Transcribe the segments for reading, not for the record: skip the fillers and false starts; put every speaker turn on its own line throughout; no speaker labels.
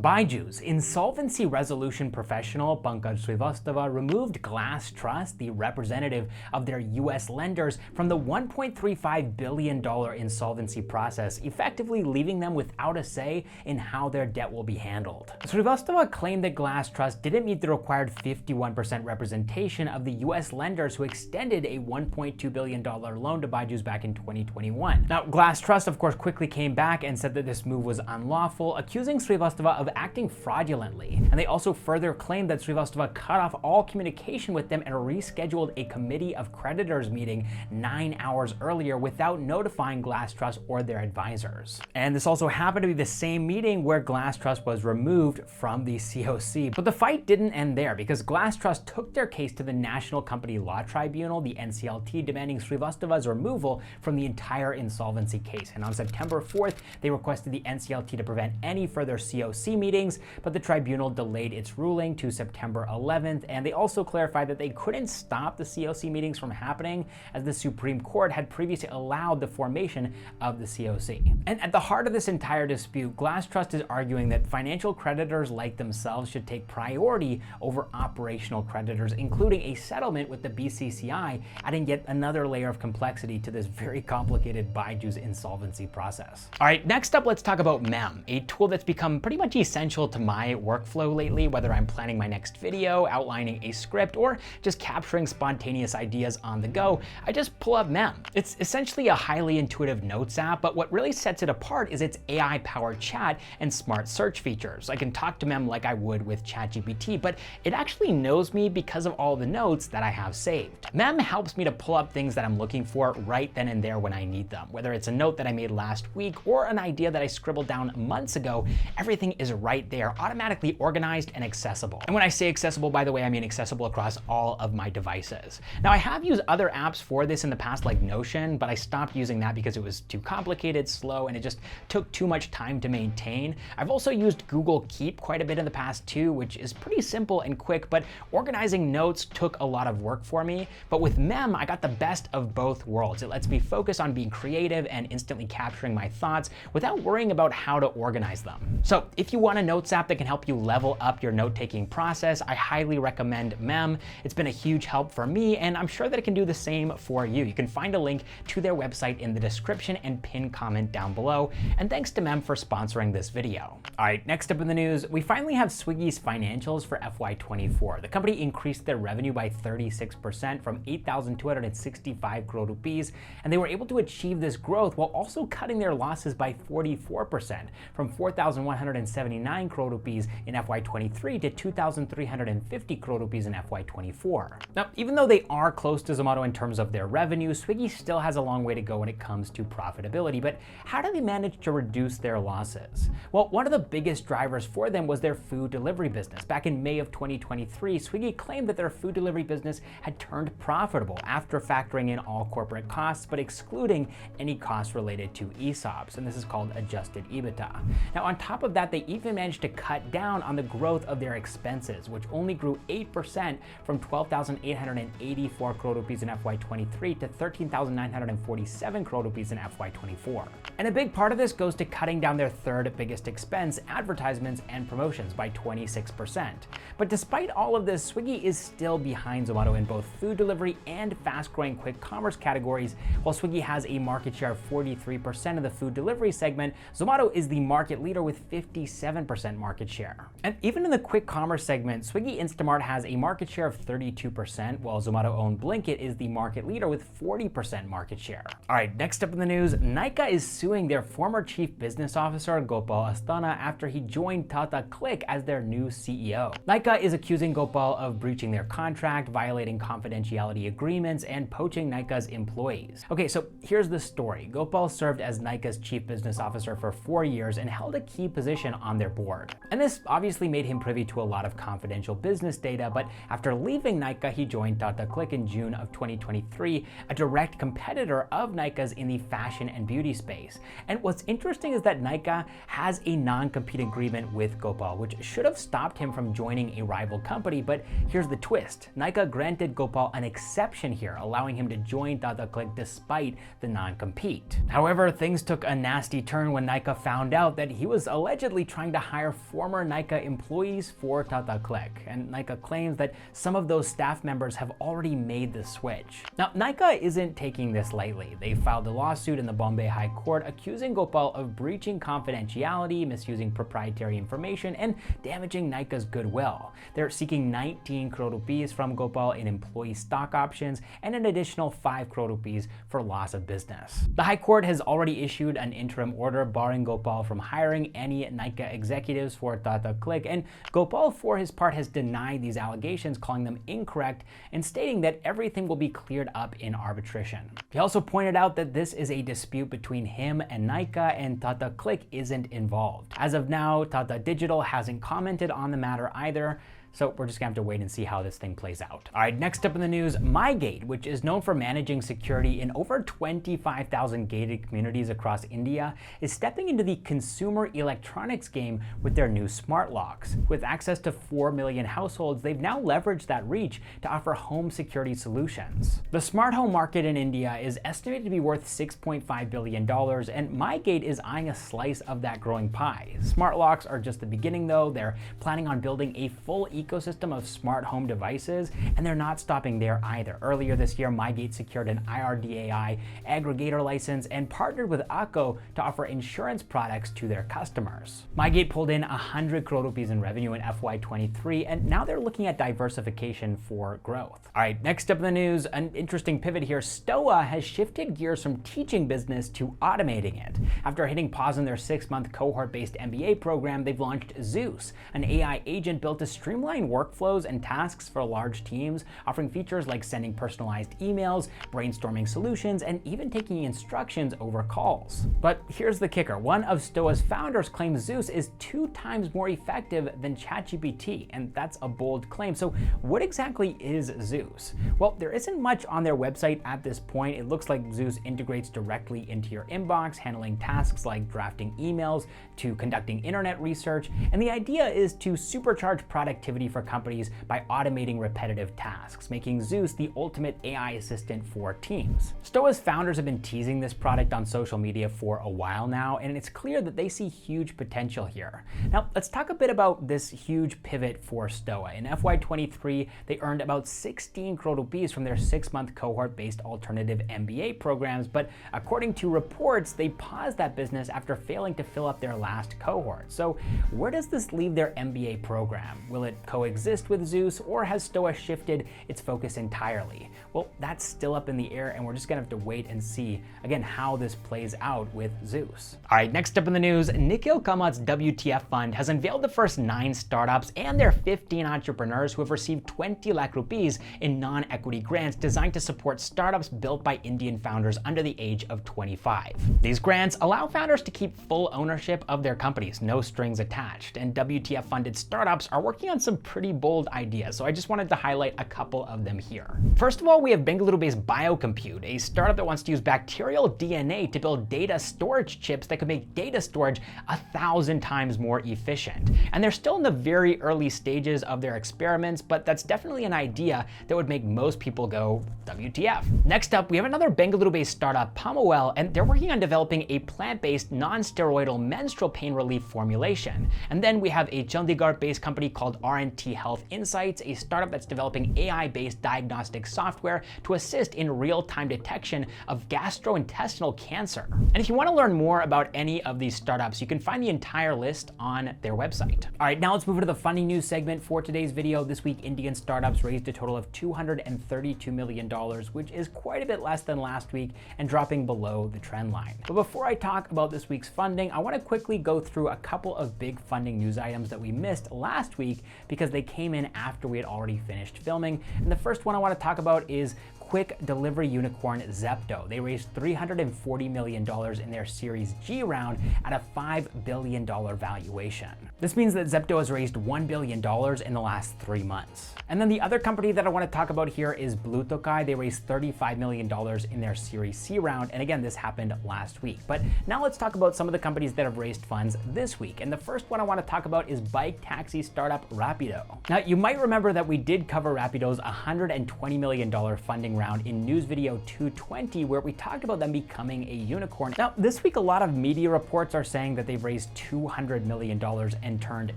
BYJU'S insolvency resolution professional Pankaj Srivastava removed Glas Trust, the representative of their US lenders, from the $1.35 billion insolvency process, effectively leaving them without a say in how their debt will be handled. Srivastava claimed that Glas Trust didn't meet the required 51% representation of the US lenders who extended a $1.2 billion loan to BYJU'S back in 2021. Now, Glas Trust, of course, quickly came back and said that this move was unlawful, accusing Srivastava of acting fraudulently. And they also further claimed that Srivastava cut off all communication with them and rescheduled a Committee of Creditors meeting 9 hours earlier without notifying Glas Trust or their advisors. And this also happened to be the same meeting where Glas Trust was removed from the COC. But the fight didn't end there, because Glas Trust took their case to the National Company Law Tribunal, the NCLT, demanding Srivastava's removal from the entire insolvency case. And on September 4th, they requested the NCLT to prevent any further COC meetings, but the tribunal delayed its ruling to September 11th, and they also clarified that they couldn't stop the COC meetings from happening, as the Supreme Court had previously allowed the formation of the COC. And at the heart of this entire dispute, Glas Trust is arguing that financial creditors like themselves should take priority over operational creditors, including a settlement with the BCCI, adding yet another layer of complexity to this very complicated BYJU'S insolvency process. All right, next up, let's talk about Mem, a tool that's become pretty much essential to my workflow lately, whether I'm planning my next video, outlining a script, or just capturing spontaneous ideas on the go. I just pull up Mem. It's essentially a highly intuitive notes app, but what really sets it apart is its AI-powered chat and smart search features. I can talk to Mem like I would with ChatGPT, but it actually knows me because of all the notes that I have saved. Mem helps me to pull up things that I'm looking for right then and there when I need them. Whether it's a note that I made last week or an idea that I scribbled down months ago, everything is right there, automatically organized and accessible. And when I say accessible, by the way, I mean accessible across all of my devices. Now, I have used other apps for this in the past, like Notion, but I stopped using that because it was too complicated, slow, and it just took too much time to maintain. I've also used Google Keep quite a bit in the past too, which is pretty simple and quick, but organizing notes took a lot of work for me. But with Mem, I got the best of both worlds. It lets me focus on being creative and instantly capturing my thoughts without worrying about how to organize them. So if you want a notes app that can help you level up your note-taking process, I highly recommend Mem. It's been a huge help for me, and I'm sure that it can do the same for you. You can find a link to their website in the description and pinned comment down below. And thanks to Mem for sponsoring this video. All right, next up in the news, we finally have Swiggy's financials for FY24. The company increased their revenue by 36% from 8,265 crore rupees, and they were able to achieve this growth while also cutting their losses by 44% from 4,179 crore rupees in FY23 to 2,350 crore rupees in FY24. Now, even though they are close to Zomato in terms of their revenue, Swiggy still has a long way to go when it comes to profitability. But how do they manage to reduce their losses? Well, one of the biggest drivers for them was their food delivery business. Back in May of 2023, Swiggy claimed that their food delivery business had turned profitable after factoring in all corporate costs, but excluding any costs related to ESOPs, and this is called adjusted EBITDA. Now, on top of that, they even managed to cut down on the growth of their expenses, which only grew 8% from 12,884 crore rupees in FY23 to 13,947 crore rupees in FY24. And a big part of this goes to cutting down their third biggest expense, advertisements and promotions, by 26%. But despite all of this, Swiggy is still behind Zomato in both food delivery and fast-growing quick commerce categories. While Swiggy has a market share of 43% of the food delivery segment, Zomato is the market leader with 57% market share. And even in the quick commerce segment, Swiggy Instamart has a market share of 32%, while Zomato-owned Blinkit is the market leader with 40% market share. All right, next up in the news, Nykaa is suing their former chief business officer, Gopal Asthana, after he joined Tata Click as their new CEO. Nykaa is accusing Gopal of breaching their contract, violating confidentiality agreements, and poaching Nykaa's employees. Okay, so here's the story. Gopal served as Nykaa's chief business officer for 4 years and held a key position on their board. And this obviously made him privy to a lot of confidential business data, but after leaving Nykaa, he joined Tata Click in June of 2023, a direct competitor of Nykaa's in the fashion and beauty space. And what's interesting is that Nykaa has a non-compete agreement with Gopal, which should have stopped him from joining a rival company, but here's the twist. Nykaa granted Gopal an exception here, allowing him to join Tata Click despite the non-compete. However, things took a nasty turn when Nykaa found out that he was allegedly trying to to hire former Nykaa employees for Tata Click, and Nykaa claims that some of those staff members have already made the switch. Now, Nykaa isn't taking this lightly. They filed a lawsuit in the Bombay High Court accusing Gopal of breaching confidentiality, misusing proprietary information, and damaging Nykaa's goodwill. They're seeking 19 crore rupees from Gopal in employee stock options and an additional 5 crore rupees for loss of business. The High Court has already issued an interim order barring Gopal from hiring any Nykaa executives for Tata Click, and Gopal, for his part, has denied these allegations, calling them incorrect and stating that everything will be cleared up in arbitration. He also pointed out that this is a dispute between him and Nykaa, and Tata Click isn't involved. As of now, Tata Digital hasn't commented on the matter either, so we're just gonna have to wait and see how this thing plays out. All right, next up in the news, Mygate, which is known for managing security in over 25,000 gated communities across India, is stepping into the consumer electronics game with their new smart locks. With access to 4 million households, they've now leveraged that reach to offer home security solutions. The smart home market in India is estimated to be worth $6.5 billion, and Mygate is eyeing a slice of that growing pie. Smart locks are just the beginning though. They're planning on building a full ecosystem of smart home devices, and they're not stopping there either. Earlier this year, Mygate secured an IRDAI aggregator license and partnered with ACO to offer insurance products to their customers. Mygate pulled in 100 crore rupees in revenue in FY23, and now they're looking at diversification for growth. All right, next up in the news, an interesting pivot here. Stoa has shifted gears from teaching business to automating it. After hitting pause on their 6-month cohort-based MBA program, they've launched Zeus, an AI agent built to streamline workflows and tasks for large teams, offering features like sending personalized emails, brainstorming solutions, and even taking instructions over calls. But here's the kicker. One of Stoa's founders claims Zeus is 2 times more effective than ChatGPT, and that's a bold claim. So what exactly is Zeus? Well, there isn't much on their website at this point. It looks like Zeus integrates directly into your inbox, handling tasks like drafting emails to conducting internet research, and the idea is to supercharge productivity for companies by automating repetitive tasks, making Zeus the ultimate AI assistant for teams. Stoa's founders have been teasing this product on social media for a while now, and it's clear that they see huge potential here. Now, let's talk a bit about this huge pivot for Stoa. In FY23, they earned about 16 crore rupees from their 6-month cohort-based alternative MBA programs, but according to reports, they paused that business after failing to fill up their last cohort. So where does this leave their MBA program? Will it coexist with Zeus, or has Stoa shifted its focus entirely? Well, that's still up in the air, and we're just gonna have to wait and see, again, how this plays out with Zeus. All right, next up in the news, Nikhil Kamat's WTFund has unveiled the first 9 startups and their 15 entrepreneurs who have received 20 lakh rupees in non-equity grants designed to support startups built by Indian founders under the age of 25. These grants allow founders to keep full ownership of their companies, no strings attached, and WTF-funded startups are working on some pretty bold ideas, so I just wanted to highlight a couple of them here. First of all, we have Bengaluru-based BioCompute, a startup that wants to use bacterial DNA to build data storage chips that could make data storage 1,000 times more efficient. And they're still in the very early stages of their experiments, but that's definitely an idea that would make most people go, WTF. Next up, we have another Bengaluru-based startup, Pomowell, and they're working on developing a plant-based, non-steroidal menstrual pain relief formulation. And then we have a Chandigarh-based company called R&T Health Insights, a startup that's developing AI-based diagnostic software to assist in real-time detection of gastrointestinal cancer. And if you want to learn more about any of these startups, you can find the entire list on their website. All right, now let's move into the funding news segment for today's video. This week, Indian startups raised a total of $232 million, which is quite a bit less than last week and dropping below the trend line. But before I talk about this week's funding, I want to quickly go through a couple of big funding news items that we missed last week because they came in after we had already finished filming. And the first one I want to talk about is quick delivery unicorn Zepto. They raised $340 million in their Series G round at a $5 billion valuation. This means that Zepto has raised $1 billion in the last 3 months. And then the other company that I want to talk about here is Blue Tokai. They raised $35 million in their Series C round. And again, this happened last week. But now let's talk about some of the companies that have raised funds this week. And the first one I want to talk about is bike taxi startup Rapido. Now, you might remember that we did cover Rapido's $120 million funding funding round in news video 220, where we talked about them becoming a unicorn. Now, this week, a lot of media reports are saying that they've raised $200 million and turned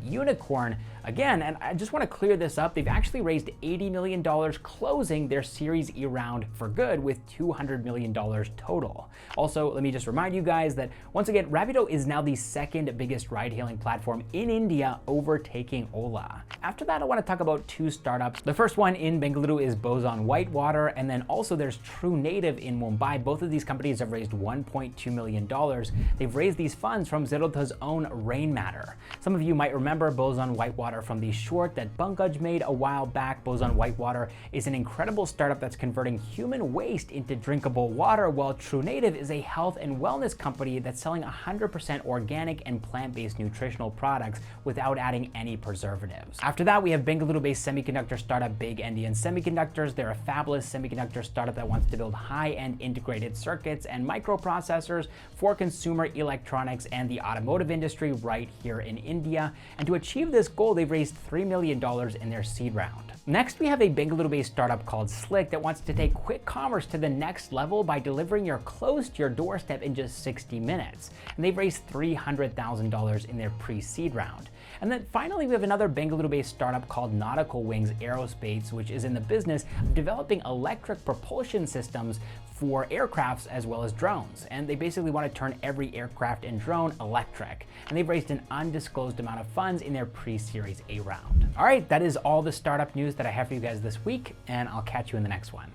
unicorn again. And I just want to clear this up. They've actually raised $80 million, closing their Series E round for good with $200 million total. Also, let me just remind you guys that once again, Rapido is now the second biggest ride-hailing platform in India, overtaking Ola. After that, I want to talk about two startups. The first one in Bengaluru is Boson Whitewater, and then also there's True Native in Mumbai. Both of these companies have raised $1.2 million. They've raised these funds from Zerodha's own Rainmatter. Some of you might remember Boson Whitewater from the short that Pankaj made a while back. Boson Whitewater is an incredible startup that's converting human waste into drinkable water, while True Native is a health and wellness company that's selling 100% organic and plant-based nutritional products without adding any preservatives. After that, we have Bengaluru-based semiconductor startup Big Endian Semiconductors. They're a fabulous semiconductor startup that wants to build high-end integrated circuits and microprocessors for consumer electronics and the automotive industry right here in India. And to achieve this goal, they've raised $3 million in their seed round. Next, we have a Bengaluru-based startup called Slick that wants to take quick commerce to the next level by delivering your clothes to your doorstep in just 60 minutes. And they've raised $300,000 in their pre-seed round. And then finally, we have another Bengaluru-based startup called Nautical Wings Aerospace, which is in the business of developing electric propulsion systems for aircrafts as well as drones. And they basically want to turn every aircraft and drone electric. And they've raised an undisclosed amount of funds in their pre-Series A round. All right, that is all the startup news that I have for you guys this week, and I'll catch you in the next one.